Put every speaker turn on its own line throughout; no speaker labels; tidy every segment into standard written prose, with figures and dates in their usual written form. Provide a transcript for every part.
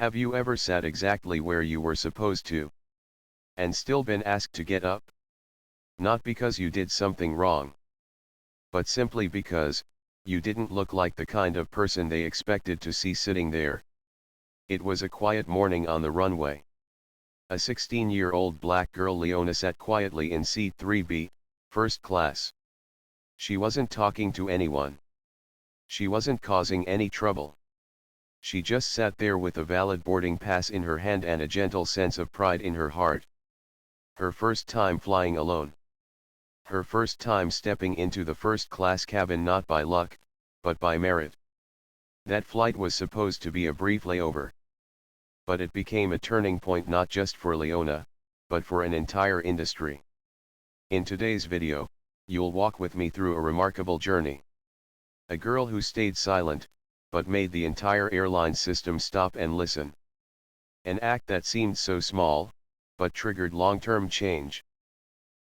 Have you ever sat exactly where you were supposed to, and still been asked to get up? Not because you did something wrong, but simply because you didn't look like the kind of person they expected to see sitting there. It was a quiet morning on the runway. A 16-year-old black girl, Leona, sat quietly in seat 3B, first class. She wasn't talking to anyone. She wasn't causing any trouble. She just sat there with a valid boarding pass in her hand and a gentle sense of pride in her heart. Her first time flying alone. Her first time stepping into the first-class cabin, not by luck, but by merit. That flight was supposed to be a brief layover. But it became a turning point, not just for Leona, but for an entire industry. In today's video, you'll walk with me through a remarkable journey. A girl who stayed silent, but made the entire airline system stop and listen. An act that seemed so small, but triggered long-term change.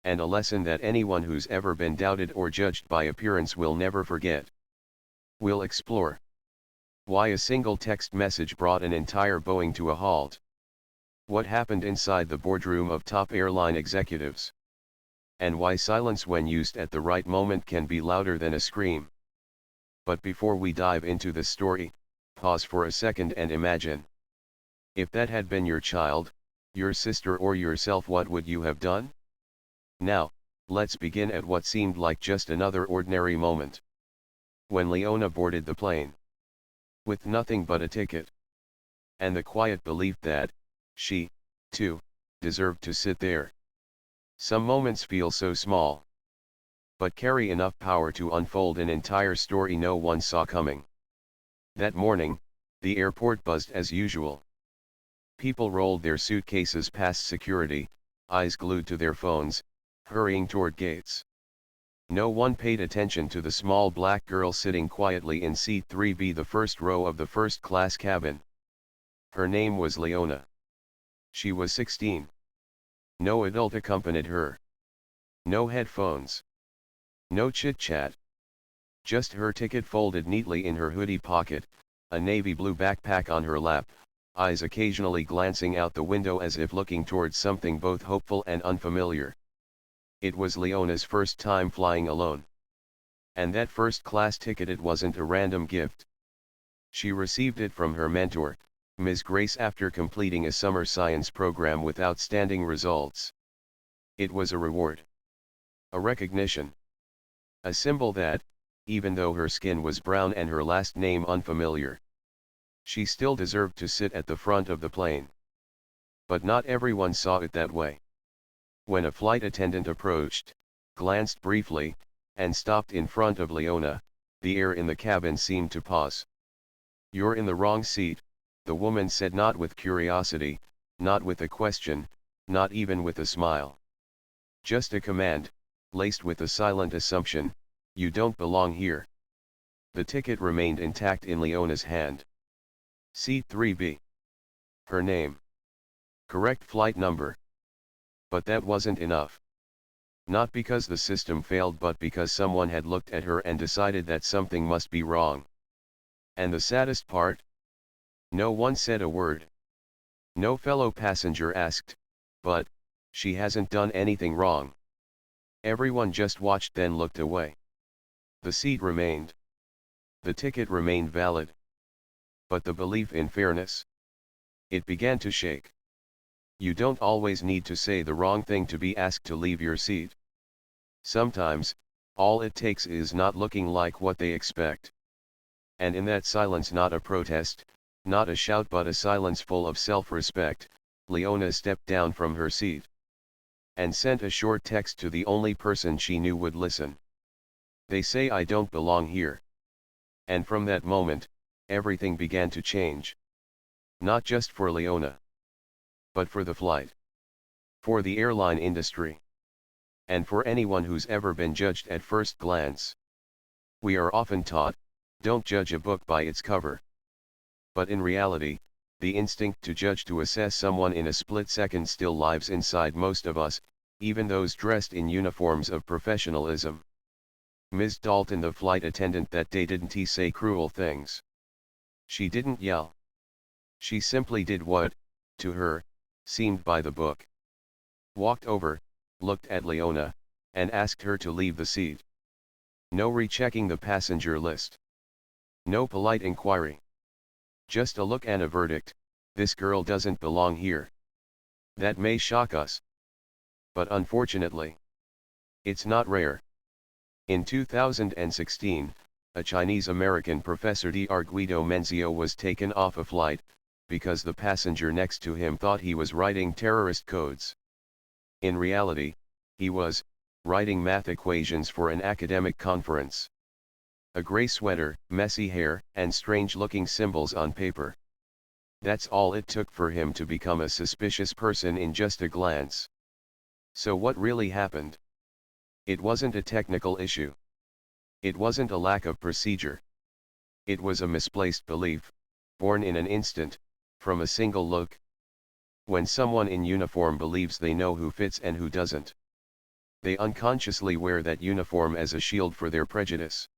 And a lesson that anyone who's ever been doubted or judged by appearance will never forget. We'll explore why a single text message brought an entire Boeing to a halt. What happened inside the boardroom of top airline executives. And why silence when used at the right moment can be louder than a scream. But before we dive into the story, pause for a second and imagine. If that had been your child, your sister, or yourself, what would you have done? Now, let's begin at what seemed like just another ordinary moment. When Leona boarded the plane. With nothing but a ticket. And the quiet belief that she, too, deserved to sit there. Some moments feel so small, but carry enough power to unfold an entire story no one saw coming. That morning, the airport buzzed as usual. People rolled their suitcases past security, eyes glued to their phones, hurrying toward gates. No one paid attention to the small black girl sitting quietly in seat 3B, the first row of the first-class cabin. Her name was Leona. She was 16. No adult accompanied her. No headphones. No chit-chat. Just her ticket folded neatly in her hoodie pocket, a navy blue backpack on her lap, eyes occasionally glancing out the window as if looking towards something both hopeful and unfamiliar. It was Leona's first time flying alone. And that first-class ticket, it wasn't a random gift. She received it from her mentor, Ms. Grace, after completing a summer science program with outstanding results. It was a reward. A recognition. A symbol that, even though her skin was brown and her last name unfamiliar, she still deserved to sit at the front of the plane. But not everyone saw it that way. When a flight attendant approached, glanced briefly, and stopped in front of Leona, the air in the cabin seemed to pause. "You're in the wrong seat," the woman said, not with curiosity, not with a question, not even with a smile. Just a command, laced with a silent assumption: you don't belong here. The ticket remained intact in Leona's hand. Seat 3B. Her name. Correct flight number. But that wasn't enough. Not because the system failed, but because someone had looked at her and decided that something must be wrong. And the saddest part? No one said a word. No fellow passenger asked, "But she hasn't done anything wrong." Everyone just watched, then looked away. The seat remained. The ticket remained valid. But the belief in fairness? It began to shake. You don't always need to say the wrong thing to be asked to leave your seat. Sometimes, all it takes is not looking like what they expect. And in that silence, not a protest, not a shout, but a silence full of self-respect, Leona stepped down from her seat. And sent a short text to the only person she knew would listen. "They say I don't belong here." And from that moment, everything began to change. Not just for Leona, but for the flight. For the airline industry. And for anyone who's ever been judged at first glance. We are often taught, don't judge a book by its cover. But in reality, the instinct to judge, to assess someone in a split second, still lives inside most of us, even those dressed in uniforms of professionalism. Ms. Dalton, the flight attendant that day, didn't say cruel things. She didn't yell. She simply did what, to her, seemed by the book. Walked over, looked at Leona, and asked her to leave the seat. No rechecking the passenger list. No polite inquiry. Just a look and a verdict: this girl doesn't belong here. That may shock us. But unfortunately, it's not rare. In 2016, a Chinese-American Professor Dr. Guido Menzio was taken off a flight, because the passenger next to him thought he was writing terrorist codes. In reality, he was writing math equations for an academic conference. A gray sweater, messy hair, and strange-looking symbols on paper. That's all it took for him to become a suspicious person in just a glance. So what really happened? It wasn't a technical issue. It wasn't a lack of procedure. It was a misplaced belief, born in an instant, from a single look. When someone in uniform believes they know who fits and who doesn't, they unconsciously wear that uniform as a shield for their prejudice.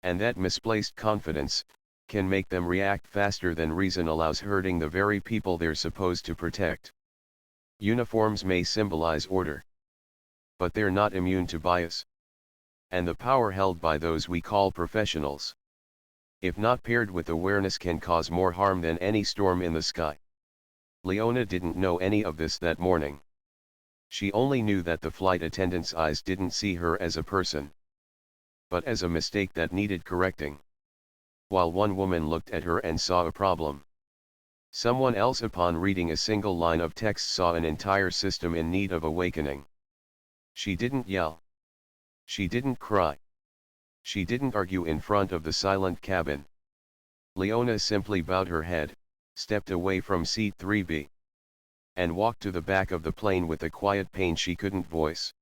And that misplaced confidence can make them react faster than reason allows, hurting the very people they're supposed to protect. Uniforms may symbolize order, but they're not immune to bias and the power held by those we call professionals, if not paired with awareness, can cause more harm than any storm in the sky. Leona didn't know any of this that morning. She only knew that the flight attendant's eyes didn't see her as a person, but as a mistake that needed correcting. While one woman looked at her and saw a problem, someone else, upon reading a single line of text, saw an entire system in need of awakening. She didn't yell. She didn't cry. She didn't argue in front of the silent cabin. Leona simply bowed her head, stepped away from seat 3B, and walked to the back of the plane with a quiet pain she couldn't voice.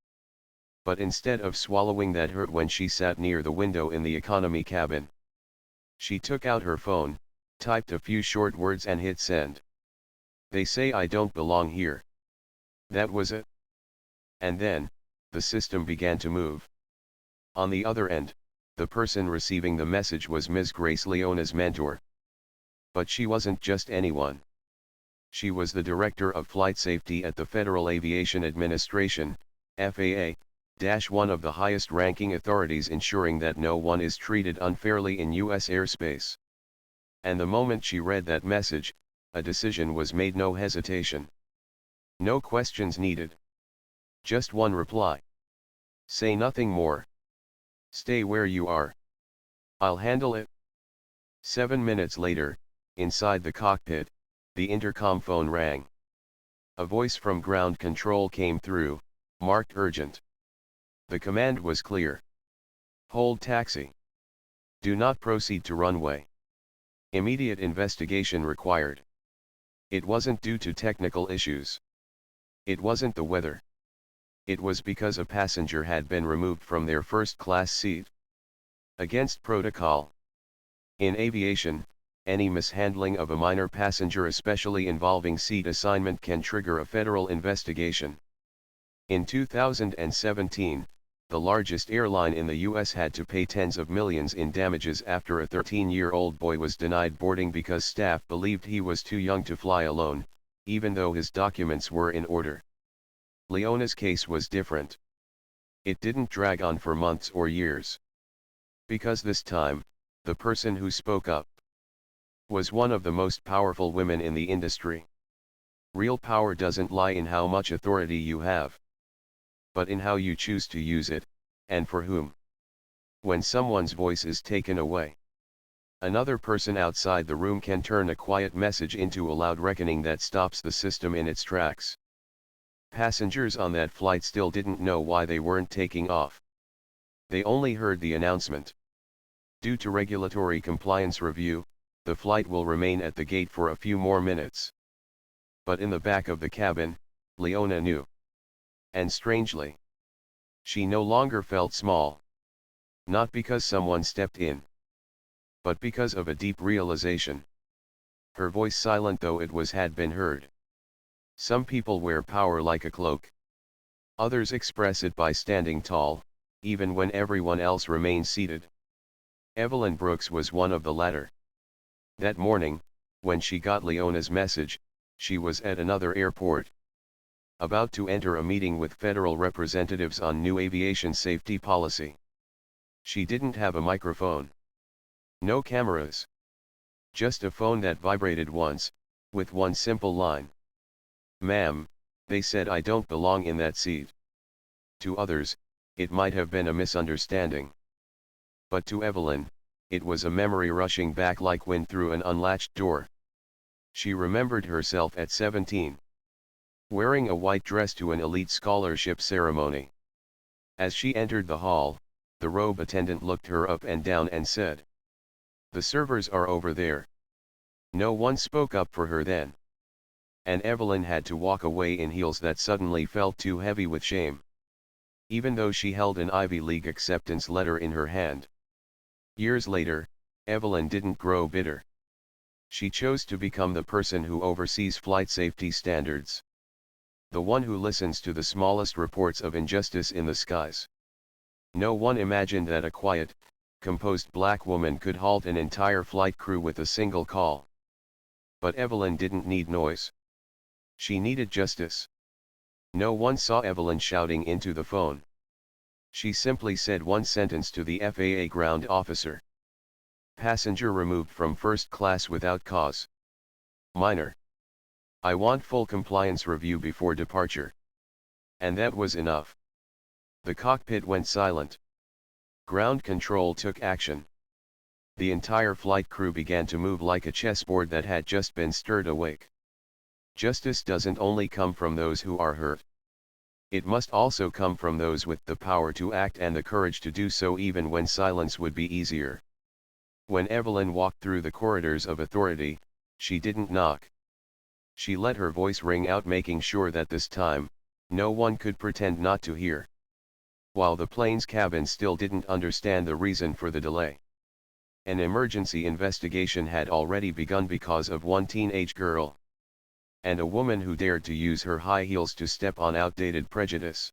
But instead of swallowing that hurt when she sat near the window in the economy cabin, she took out her phone, typed a few short words and hit send. They say I don't belong here. That was it. And then, the system began to move. On the other end, the person receiving the message was Ms. Grace, Leona's mentor. But she wasn't just anyone. She was the Director of Flight Safety at the Federal Aviation Administration, FAA, one of the highest-ranking authorities ensuring that no one is treated unfairly in U.S. airspace. And the moment she read that message, a decision was made, no hesitation. No questions needed. Just one reply. Say nothing more. Stay where you are. I'll handle it. 7 minutes later, inside the cockpit, the intercom phone rang. A voice from ground control came through, marked urgent. The command was clear. Hold taxi. Do not proceed to runway. Immediate investigation required. It wasn't due to technical issues. It wasn't the weather. It was because a passenger had been removed from their first-class seat. Against protocol. In aviation, any mishandling of a minor passenger, especially involving seat assignment, can trigger a federal investigation. In 2017, the largest airline in the U.S. had to pay tens of millions in damages after a 13-year-old boy was denied boarding because staff believed he was too young to fly alone, even though his documents were in order. Leona's case was different. It didn't drag on for months or years. Because this time, the person who spoke up was one of the most powerful women in the industry. Real power doesn't lie in how much authority you have, but in how you choose to use it, and for whom. When someone's voice is taken away, another person outside the room can turn a quiet message into a loud reckoning that stops the system in its tracks. Passengers on that flight still didn't know why they weren't taking off. They only heard the announcement. Due to regulatory compliance review, the flight will remain at the gate for a few more minutes. But in the back of the cabin, Leona knew. And strangely, she no longer felt small. Not because someone stepped in, but because of a deep realization. Her voice, silent though it was, had been heard. Some people wear power like a cloak. Others express it by standing tall, even when everyone else remains seated. Evelyn Brooks was one of the latter. That morning, When she got Leona's message, she was at another airport, about to enter a meeting with federal representatives on new aviation safety policy. She didn't have a microphone. No cameras. Just a phone that vibrated once, with one simple line. "Ma'am, they said I don't belong in that seat." To others, it might have been a misunderstanding. But to Evelyn, it was a memory rushing back like wind through an unlatched door. She remembered herself at 17. Wearing a white dress to an elite scholarship ceremony. As she entered the hall, the robe attendant looked her up and down and said, "The servers are over there." No one spoke up for her then. And Evelyn had to walk away in heels that suddenly felt too heavy with shame. Even though she held an Ivy League acceptance letter in her hand. Years later, Evelyn didn't grow bitter. She chose to become the person who oversees flight safety standards. The one who listens to the smallest reports of injustice in the skies. No one imagined that a quiet, composed black woman could halt an entire flight crew with a single call. But Evelyn didn't need noise. She needed justice. No one saw Evelyn shouting into the phone. She simply said one sentence to the FAA ground officer. "Passenger removed from first class without cause. Minor. I want full compliance review before departure." And that was enough. The cockpit went silent. Ground control took action. The entire flight crew began to move like a chessboard that had just been stirred awake. Justice doesn't only come from those who are hurt. It must also come from those with the power to act and the courage to do so even when silence would be easier. When Evelyn walked through the corridors of authority, she didn't knock. She let her voice ring out, making sure that this time, no one could pretend not to hear. While the plane's cabin still didn't understand the reason for the delay. An emergency investigation had already begun because of one teenage girl. And a woman who dared to use her high heels to step on outdated prejudice.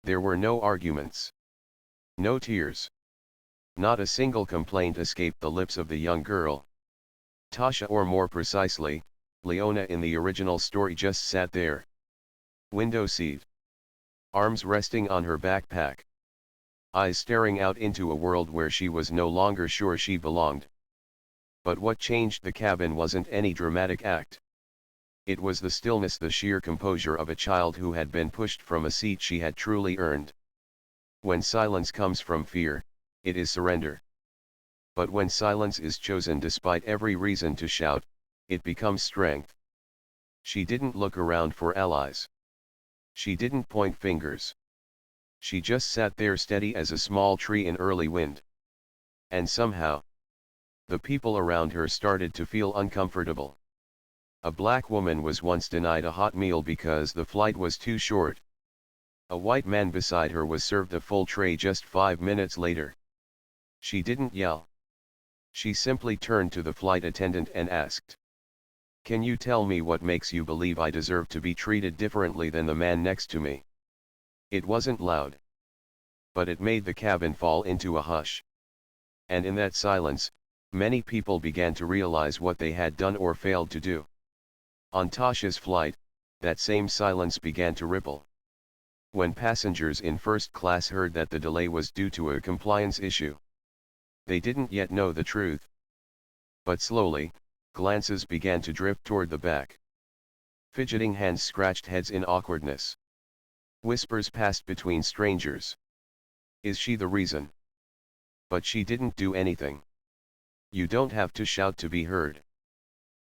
There were no arguments. No tears. Not a single complaint escaped the lips of the young girl. Tasha, or more precisely, Leona in the original story, just sat there. Window seat. Arms resting on her backpack. Eyes staring out into a world where she was no longer sure she belonged. But what changed the cabin wasn't any dramatic act. It was the stillness, the sheer composure of a child who had been pushed from a seat she had truly earned. When silence comes from fear, it is surrender. But when silence is chosen despite every reason to shout, it becomes strength. She didn't look around for allies. She didn't point fingers. She just sat there steady as a small tree in early wind. And somehow, the people around her started to feel uncomfortable. A black woman was once denied a hot meal because the flight was too short. A white man beside her was served a full tray just 5 minutes later. She didn't yell. She simply turned to the flight attendant and asked, "Can you tell me what makes you believe I deserve to be treated differently than the man next to me?" It wasn't loud. But it made the cabin fall into a hush. And in that silence, many people began to realize what they had done or failed to do. On Tasha's flight, that same silence began to ripple. When passengers in first class heard that the delay was due to a compliance issue, they didn't yet know the truth. But slowly, glances began to drift toward the back. Fidgeting hands scratched heads in awkwardness. Whispers passed between strangers. Is she the reason? But she didn't do anything. You don't have to shout to be heard.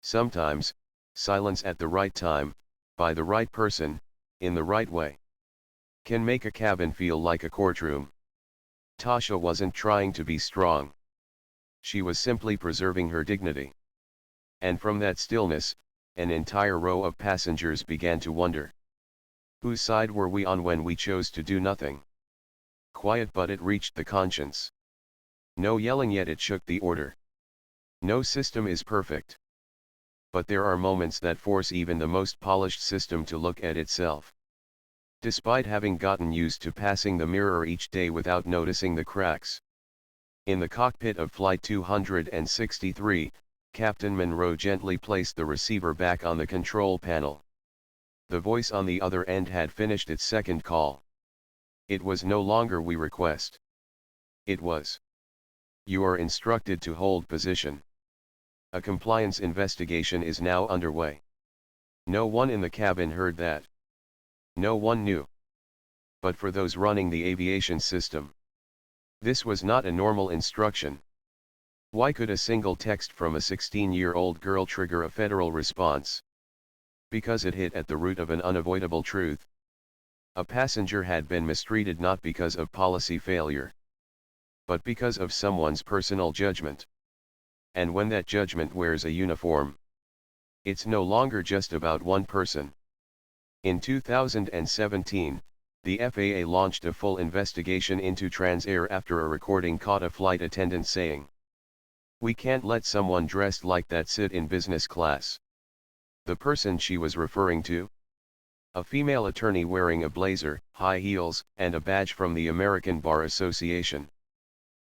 Sometimes, silence at the right time, by the right person, in the right way, can make a cabin feel like a courtroom. Tasha wasn't trying to be strong. She was simply preserving her dignity. And from that stillness, an entire row of passengers began to wonder. Whose side were we on when we chose to do nothing? Quiet, but it reached the conscience. No yelling, yet it shook the order. No system is perfect. But there are moments that force even the most polished system to look at itself. Despite having gotten used to passing the mirror each day without noticing the cracks. In the cockpit of Flight 263, Captain Monroe gently placed the receiver back on the control panel. The voice on the other end had finished its second call. It was no longer "we request." It was, "You are instructed to hold position. A compliance investigation is now underway." No one in the cabin heard that. No one knew. But for those running the aviation system, this was not a normal instruction. Why could a single text from a 16-year-old girl trigger a federal response? Because it hit at the root of an unavoidable truth. A passenger had been mistreated not because of policy failure, but because of someone's personal judgment. And when that judgment wears a uniform, it's no longer just about one person. In 2017, the FAA launched a full investigation into Transair after a recording caught a flight attendant saying, "We can't let someone dressed like that sit in business class." The person she was referring to? A female attorney wearing a blazer, high heels, and a badge from the American Bar Association.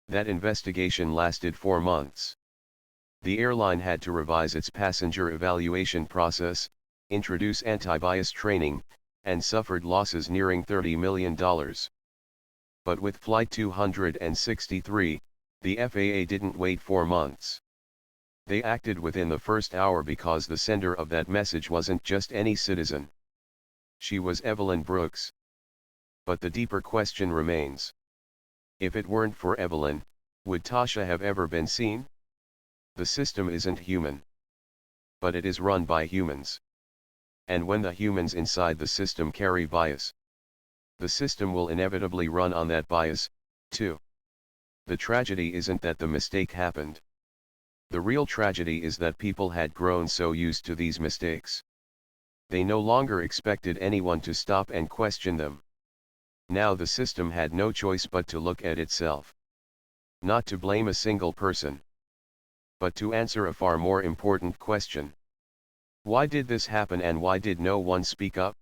That investigation lasted 4 months. The airline had to revise its passenger evaluation process, introduce anti-bias training, and suffered losses nearing $30 million. But with Flight 263, the FAA didn't wait 4 months. They acted within the first hour because the sender of that message wasn't just any citizen. She was Evelyn Brooks. But the deeper question remains. If it weren't for Evelyn, would Tasha have ever been seen? The system isn't human. But it is run by humans. And when the humans inside the system carry bias, the system will inevitably run on that bias, too. The tragedy isn't that the mistake happened. The real tragedy is that people had grown so used to these mistakes. They no longer expected anyone to stop and question them. Now the system had no choice but to look at itself. Not to blame a single person, but to answer a far more important question. Why did this happen and why did no one speak up?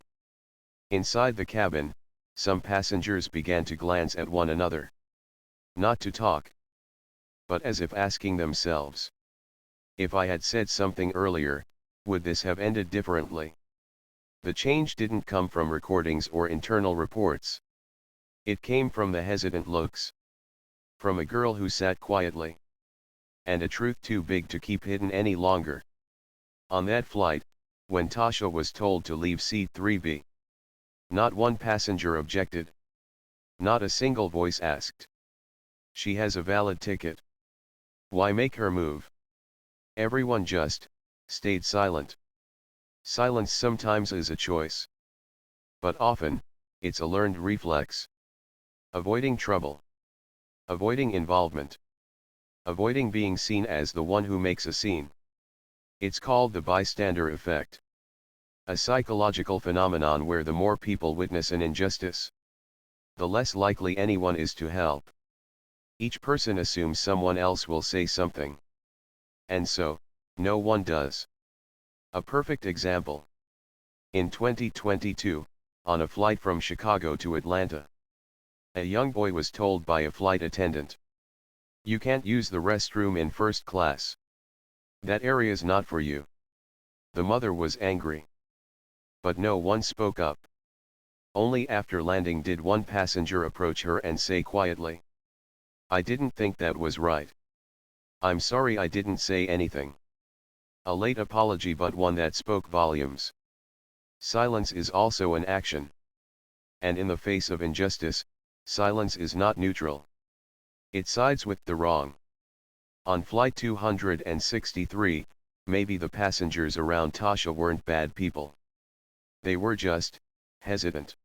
Inside the cabin, some passengers began to glance at one another. Not to talk, but as if asking themselves, if I had said something earlier, would this have ended differently? The change didn't come from recordings or internal reports. It came from the hesitant looks. From a girl who sat quietly. And a truth too big to keep hidden any longer. On that flight, when Tasha was told to leave seat 3B, not one passenger objected. Not a single voice asked. She has a valid ticket. Why make her move? Everyone just stayed silent. Silence sometimes is a choice. But often, it's a learned reflex. Avoiding trouble. Avoiding involvement. Avoiding being seen as the one who makes a scene. It's called the bystander effect. A psychological phenomenon where the more people witness an injustice, the less likely anyone is to help. Each person assumes someone else will say something. And so, no one does. A perfect example. In 2022, on a flight from Chicago to Atlanta, a young boy was told by a flight attendant, "You can't use the restroom in first class. That area's not for you." The mother was angry. But no one spoke up. Only after landing did one passenger approach her and say quietly, "I didn't think that was right. I'm sorry I didn't say anything." A late apology, but one that spoke volumes. Silence is also an action. And in the face of injustice, silence is not neutral. It sides with the wrong. On Flight 263, maybe the passengers around Tasha weren't bad people. They were just hesitant.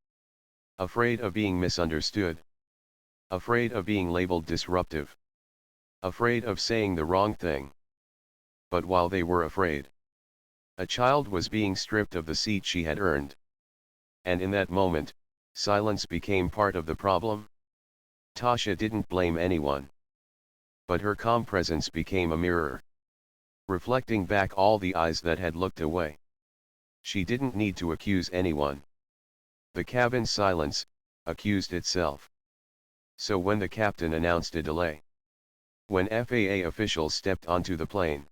Afraid of being misunderstood. Afraid of being labeled disruptive. Afraid of saying the wrong thing. But while they were afraid, a child was being stripped of the seat she had earned. And in that moment, silence became part of the problem. Tasha didn't blame anyone. But her calm presence became a mirror, reflecting back all the eyes that had looked away. She didn't need to accuse anyone. The cabin's silence accused itself. So when the captain announced a delay, when FAA officials stepped onto the plane,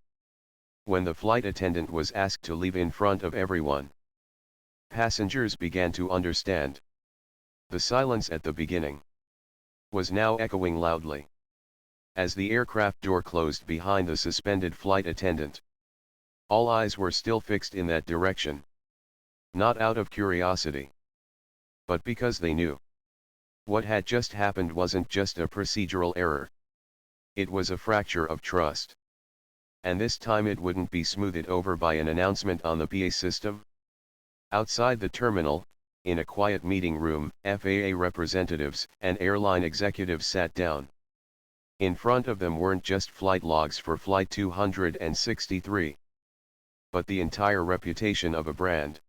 When the flight attendant was asked to leave in front of everyone, passengers began to understand. The silence at the beginning was now echoing loudly. As the aircraft door closed behind the suspended flight attendant, all eyes were still fixed in that direction. Not out of curiosity, but because they knew. What had just happened wasn't just a procedural error. It was a fracture of trust. And this time it wouldn't be smoothed over by an announcement on the PA system. Outside the terminal, in a quiet meeting room, FAA representatives and airline executives sat down. In front of them weren't just flight logs for Flight 263, but the entire reputation of a brand.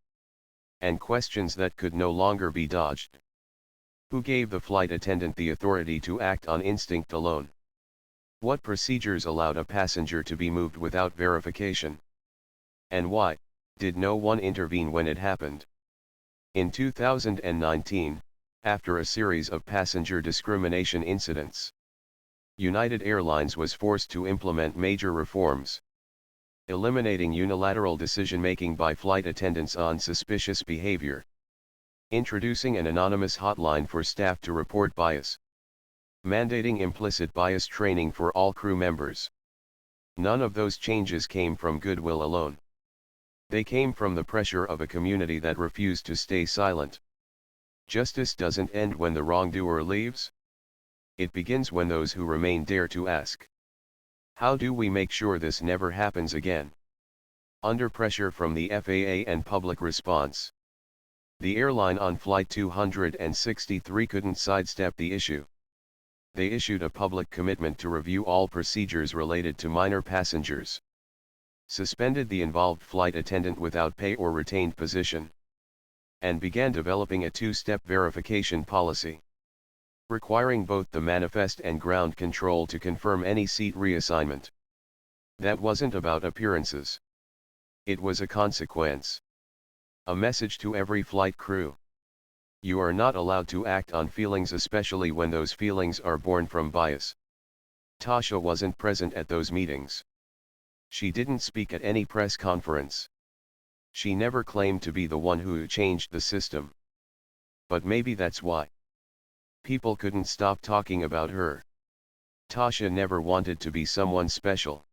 And questions that could no longer be dodged. Who gave the flight attendant the authority to act on instinct alone? What procedures allowed a passenger to be moved without verification? And why did no one intervene when it happened? In 2019, after a series of passenger discrimination incidents, United Airlines was forced to implement major reforms, eliminating unilateral decision-making by flight attendants on suspicious behavior, introducing an anonymous hotline for staff to report bias, mandating implicit bias training for all crew members. None of those changes came from goodwill alone. They came from the pressure of a community that refused to stay silent. Justice doesn't end when the wrongdoer leaves. It begins when those who remain dare to ask. How do we make sure this never happens again? Under pressure from the FAA and public response, the airline on Flight 263 couldn't sidestep the issue. They issued a public commitment to review all procedures related to minor passengers, suspended the involved flight attendant without pay or retained position, and began developing a two-step verification policy, requiring both the manifest and ground control to confirm any seat reassignment. That wasn't about appearances. It was a consequence. A message to every flight crew. You are not allowed to act on feelings, especially when those feelings are born from bias. Tasha wasn't present at those meetings. She didn't speak at any press conference. She never claimed to be the one who changed the system. But maybe that's why people couldn't stop talking about her. Tasha never wanted to be someone special.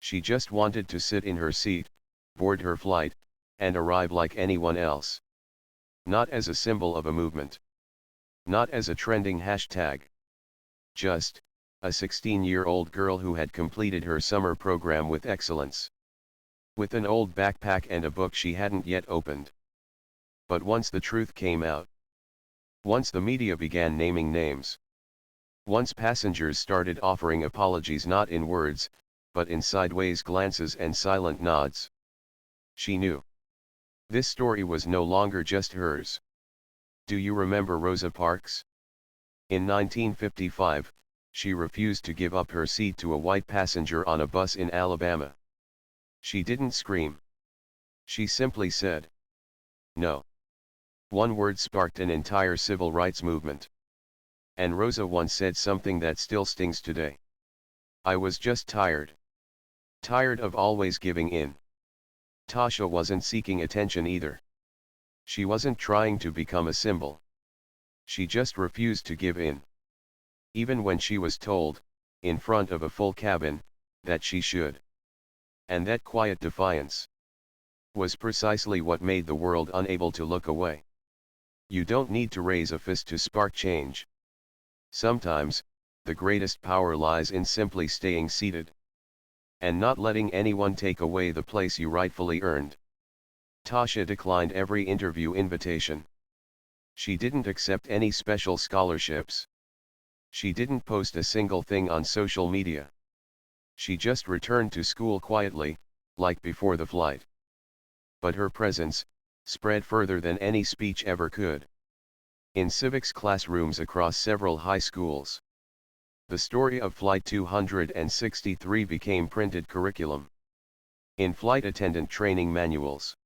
She just wanted to sit in her seat, board her flight, and arrive like anyone else. Not as a symbol of a movement. Not as a trending hashtag. Just a 16-year-old girl who had completed her summer program with excellence. With an old backpack and a book she hadn't yet opened. But once the truth came out, once the media began naming names, once passengers started offering apologies not in words, but in sideways glances and silent nods, she knew. This story was no longer just hers. Do you remember Rosa Parks? In 1955, she refused to give up her seat to a white passenger on a bus in Alabama. She didn't scream. She simply said, "No." One word sparked an entire civil rights movement. And Rosa once said something that still stings today. "I was just tired. Tired of always giving in." Tasha wasn't seeking attention either. She wasn't trying to become a symbol. She just refused to give in. Even when she was told, in front of a full cabin, that she should. And that quiet defiance was precisely what made the world unable to look away. You don't need to raise a fist to spark change. Sometimes, the greatest power lies in simply staying seated. And not letting anyone take away the place you rightfully earned. Tasha declined every interview invitation. She didn't accept any special scholarships. She didn't post a single thing on social media. She just returned to school quietly, like before the flight. But her presence spread further than any speech ever could. In civics classrooms across several high schools, the story of Flight 263 became printed curriculum. In flight attendant training manuals,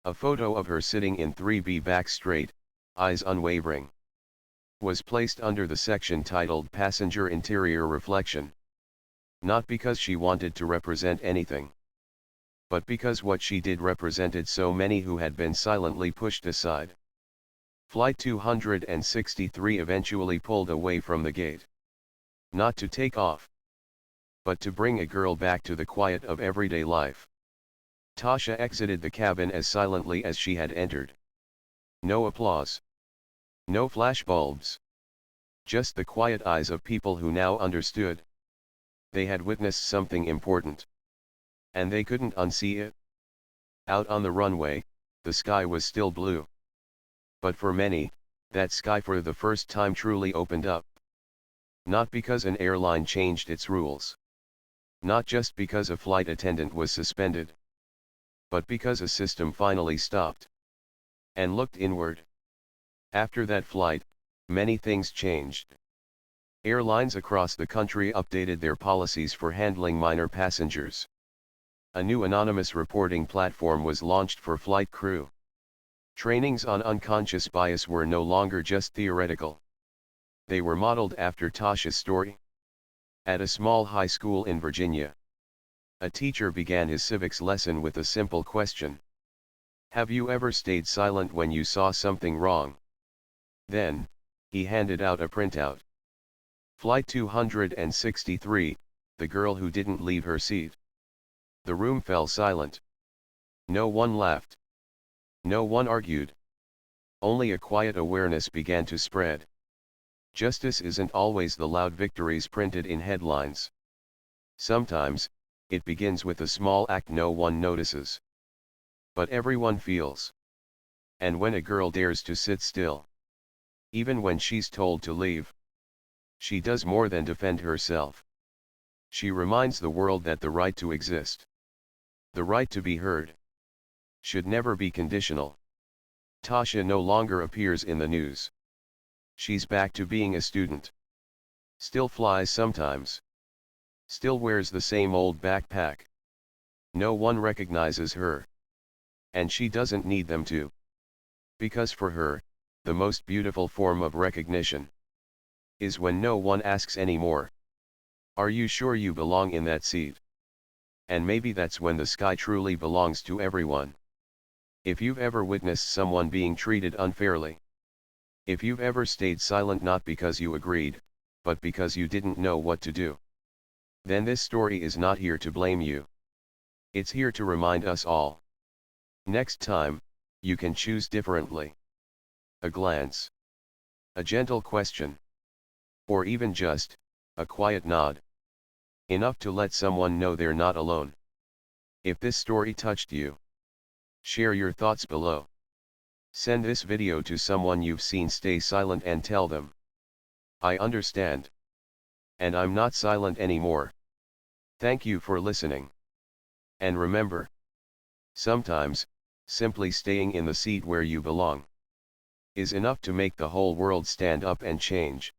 a photo of her sitting in 3B back straight, eyes unwavering, was placed under the section titled Passenger Interior Reflection. Not because she wanted to represent anything, but because what she did represented so many who had been silently pushed aside. Flight 263 eventually pulled away from the gate. Not to take off, but to bring a girl back to the quiet of everyday life. Tasha exited the cabin as silently as she had entered. No applause. No flashbulbs. Just the quiet eyes of people who now understood. They had witnessed something important. And they couldn't unsee it. Out on the runway, the sky was still blue. But for many, that sky for the first time truly opened up. Not because an airline changed its rules. Not just because a flight attendant was suspended. But because a system finally stopped. And looked inward. After that flight, many things changed. Airlines across the country updated their policies for handling minor passengers. A new anonymous reporting platform was launched for flight crew. Trainings on unconscious bias were no longer just theoretical. They were modeled after Tasha's story. At a small high school in Virginia, a teacher began his civics lesson with a simple question. Have you ever stayed silent when you saw something wrong? Then, he handed out a printout. Flight 263, the girl who didn't leave her seat. The room fell silent. No one laughed. No one argued. Only a quiet awareness began to spread. Justice isn't always the loud victories printed in headlines. Sometimes, it begins with a small act no one notices. But everyone feels. And when a girl dares to sit still, even when she's told to leave, she does more than defend herself. She reminds the world that the right to exist, the right to be heard, should never be conditional. Tasha no longer appears in the news. She's back to being a student. Still flies sometimes. Still wears the same old backpack. No one recognizes her. And she doesn't need them to. Because for her, the most beautiful form of recognition is when no one asks anymore. Are you sure you belong in that seat? And maybe that's when the sky truly belongs to everyone. If you've ever witnessed someone being treated unfairly, if you've ever stayed silent not because you agreed, but because you didn't know what to do, then this story is not here to blame you. It's here to remind us all. Next time, you can choose differently. A glance. A gentle question. Or even just, a quiet nod. Enough to let someone know they're not alone. If this story touched you, share your thoughts below. Send this video to someone you've seen stay silent and tell them, I understand. And I'm not silent anymore. Thank you for listening. And remember, sometimes, simply staying in the seat where you belong is enough to make the whole world stand up and change.